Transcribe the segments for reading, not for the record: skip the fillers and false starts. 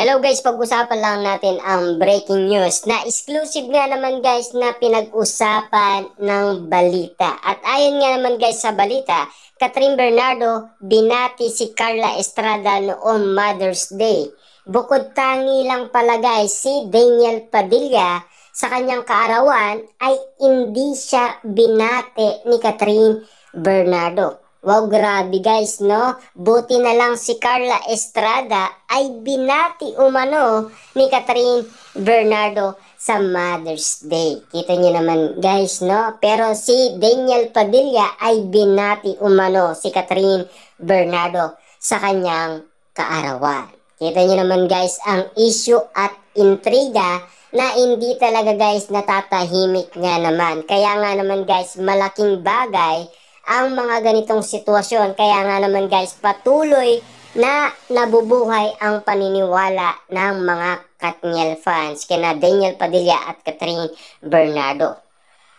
Hello guys, pag-usapan lang natin ang breaking news na exclusive nga naman guys na pinag-usapan ng balita. At ayon nga naman guys sa balita, Catherine Bernardo binati si Carla Estrada noong Mother's Day. Bukod tangi lang pala guys si Daniel Padilla sa kanyang kaarawan ay hindi siya binati ni Catherine Bernardo. Wow, grabe guys, no? Buti na lang si Carla Estrada ay binati umano ni Catherine Bernardo sa Mother's Day. Kita niyo naman guys, no? Pero si Daniel Padilla ay binati umano si Catherine Bernardo sa kanyang kaarawan. Kita niyo naman guys ang issue at intriga na hindi talaga guys natatahimik nga naman. Kaya nga naman guys, malaking bagay ang mga ganitong sitwasyon. Kaya nga naman guys, patuloy na nabubuhay ang paniniwala ng mga Katniel fans kina Daniel Padilla at Catherine Bernardo.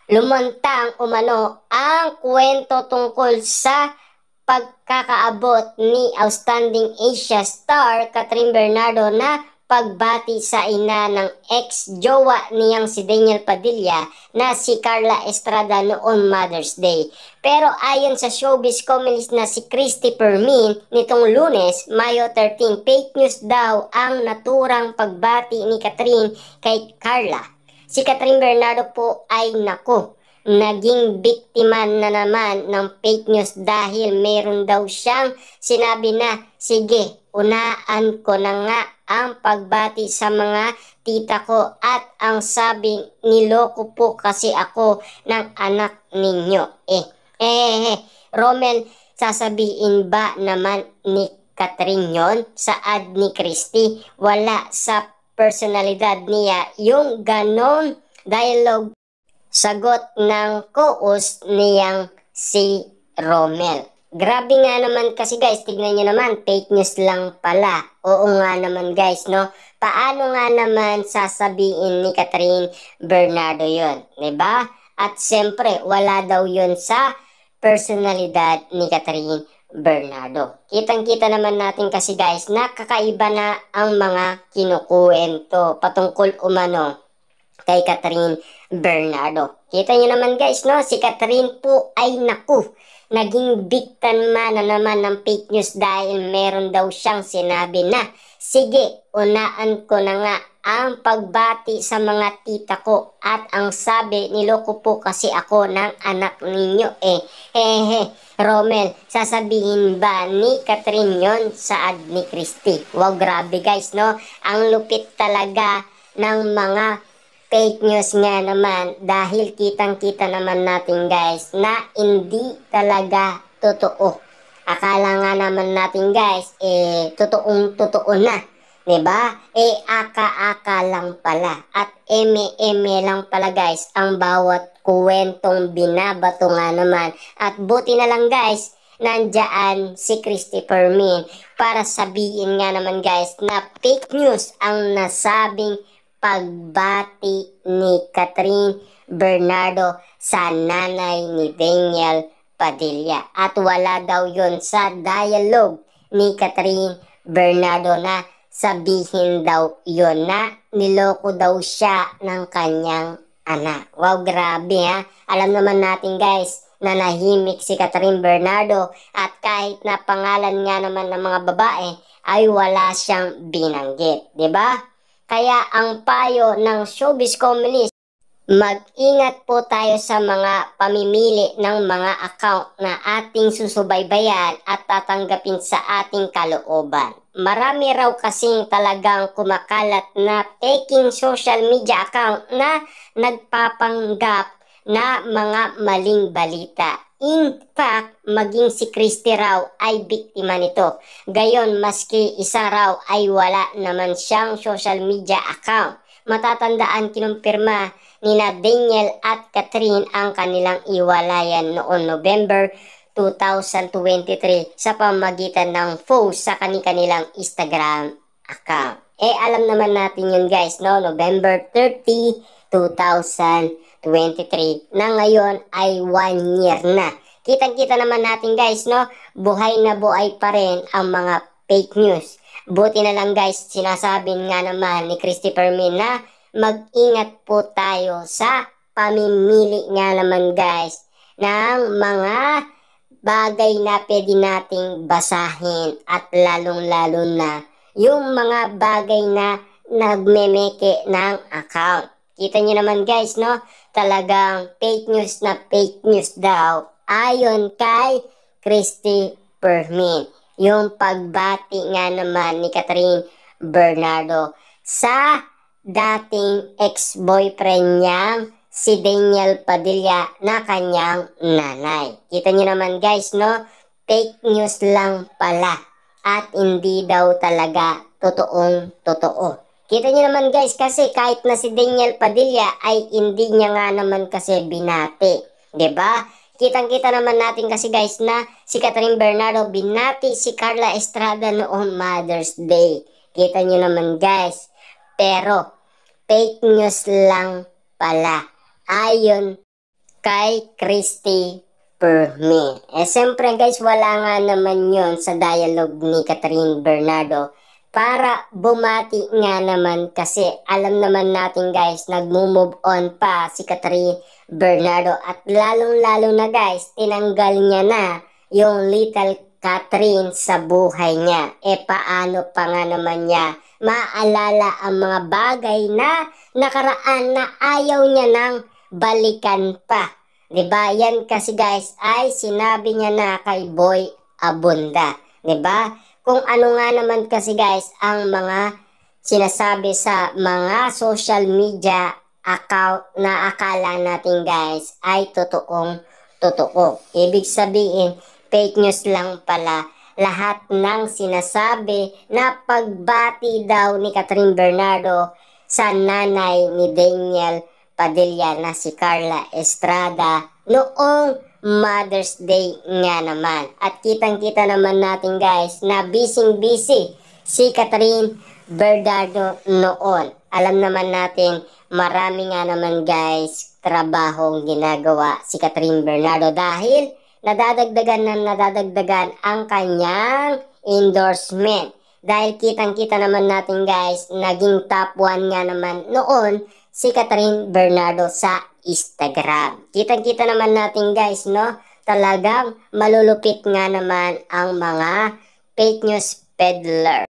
Lumantang umano ang kwento tungkol sa pagkakaabot ni Outstanding Asia star Catherine Bernardo na pagbati sa ina ng ex-jowa niyang si Daniel Padilla na si Carla Estrada noong Mother's Day. Pero ayon sa showbiz columnist na si Christy Permin nitong Lunes, Mayo 13, fake news daw ang naturang pagbati ni Catherine kay Carla. Si Catherine Bernardo po ay naging biktima na naman ng fake news dahil meron daw siyang sinabi na, sige, unaan ko na nga ang pagbati sa mga tita ko at ang sabi, niloko po kasi ako ng anak ninyo. Romel, sasabihin ba naman ni Catherine yon sa ad ni Christy? Wala sa personalidad niya yung ganon dialogue. Sagot ng co-host niyang si Romel. Grabe nga naman kasi guys, tignan nyo naman, fake news lang pala. Oo nga naman guys, no? Paano nga naman sasabihin ni Catherine Bernardo yun? Diba? At siyempre, wala daw yun sa personalidad ni Catherine Bernardo. Kitang-kita naman natin kasi guys, nakakaiba na ang mga kinukuwento patungkol umano kay Catherine Bernardo. Kita nyo naman guys, no? Si Catherine po ay naging biktima na naman ng fake news dahil meron daw siyang sinabi na, sige, unaan ko na nga ang pagbati sa mga tita ko at ang sabi, niloko po kasi ako ng anak ninyo. Romel, sasabihin ba ni Catherine yon sa ad ni Christy? Wow, grabe guys, no? Ang lupit talaga ng mga fake news nga naman dahil kitang-kita naman natin guys na hindi talaga totoo. Akala nga naman natin guys, totoong-totoo na. Diba? Aka-aka lang pala. At eme-eme lang pala guys ang bawat kuwentong binabato nga naman. At buti na lang guys, nandyan si Christy Permin para sabihin nga naman guys na fake news ang nasabing pagbati ni Catherine Bernardo sa nanay ni Daniel Padilla. At wala daw yon sa dialogue ni Catherine Bernardo na sabihin daw yon na niloko daw siya ng kanyang anak. Wow, grabe ha. Alam naman natin guys na nahimik si Catherine Bernardo at kahit na pangalan nga naman ng mga babae ay wala siyang binanggit. Diba? Kaya ang payo ng showbiz columnist, mag-ingat po tayo sa mga pamimili ng mga account na ating susubaybayan at tatanggapin sa ating kalooban. Marami raw kasing talagang kumakalat na taking social media account na nagpapanggap na mga maling balita. In fact, maging si Christy raw ay biktima nito. Gayon, maski isa raw ay wala naman siyang social media account. Matatandaan kinumpirma ni Daniel at Catherine ang kanilang iwalayan noong November 2023 sa pamamagitan ng post sa kanilang Instagram account. Alam naman natin yun guys, no? November 30, 2023 na ngayon ay 1 year na. Kitang-kita naman natin guys, no? Buhay na buhay pa rin ang mga fake news. Buti na lang guys, sinasabi nga naman ni Christopher Min na mag-ingat po tayo sa pamimili nga naman guys ng mga bagay na pwede nating basahin at lalong-lalo na yung mga bagay na nagmemeke ng account. Kita nyo naman guys, no? Talagang fake news daw ayon kay Christy Permin. Yung pagbati nga naman ni Catherine Bernardo sa dating ex-boyfriend niyang si Daniel Padilla na kanyang nanay. Kita nyo naman guys, no? Fake news lang pala at hindi daw talaga totoong totoo. Kita nyo naman guys, kasi kahit na si Daniel Padilla ay hindi niya nga naman kasi binati. 'Di ba? Kitang-kita naman natin kasi guys na si Catherine Bernardo binati si Carla Estrada noong Mother's Day. Kita nyo naman guys. Pero fake news lang pala ayon kay Christy Permin. Siyempre guys, wala nga naman yon sa dialogue ni Catherine Bernardo para bumati nga naman kasi alam naman natin guys, nagmo-move on pa si Catherine Bernardo at lalong-lalo na guys, tinanggal niya na yung little Catherine sa buhay niya. Paano pa nga naman niya maalala ang mga bagay na nakaraan na ayaw niya nang balikan pa. 'Di ba? Yan kasi guys ay sinabi niya na kay Boy Abunda. 'Di ba? Kung ano nga naman kasi guys ang mga sinasabi sa mga social media account na akala natin guys ay totoong totoo. Ibig sabihin, fake news lang pala lahat ng sinasabi na pagbati daw ni Catherine Bernardo sa nanay ni Daniel Padilla na si Carla Estrada noong Mother's Day nga naman. At kitang-kita naman natin guys na busy-busy si Catherine Bernardo noon. Alam naman natin marami nga naman guys trabahong ginagawa si Catherine Bernardo dahil nadadagdagan ang kanyang endorsement. Dahil kitang-kita naman natin guys, naging top 1 nga naman noon si Catherine Bernardo sa Instagram. Kitang-kita naman natin guys, no? Talagang malulupit nga naman ang mga fake news peddler.